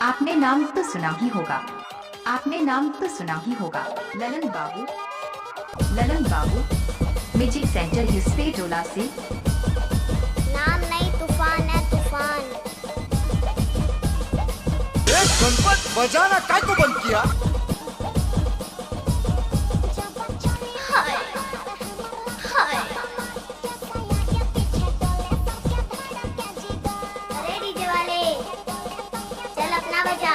आपने नाम तो सुना ही होगा, आपने नाम तो सुना ही होगा। ललन बाबू, ललन बाबू म्यूजिक सेंटर हिस्से टोला से। नाम नहीं तूफान है तूफान। गणपत बजाना काय को बंद किया? हाय हाय। अरे डीजे वाले चल अपना बजा।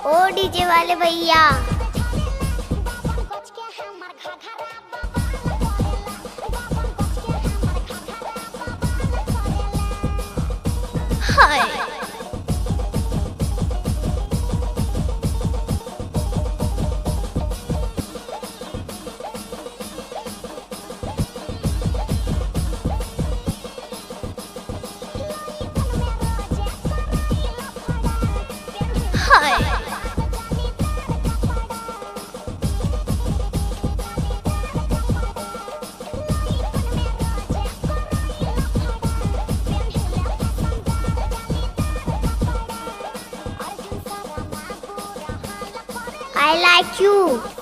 ओ डीजे वाले भैया हाय। हाय I like you.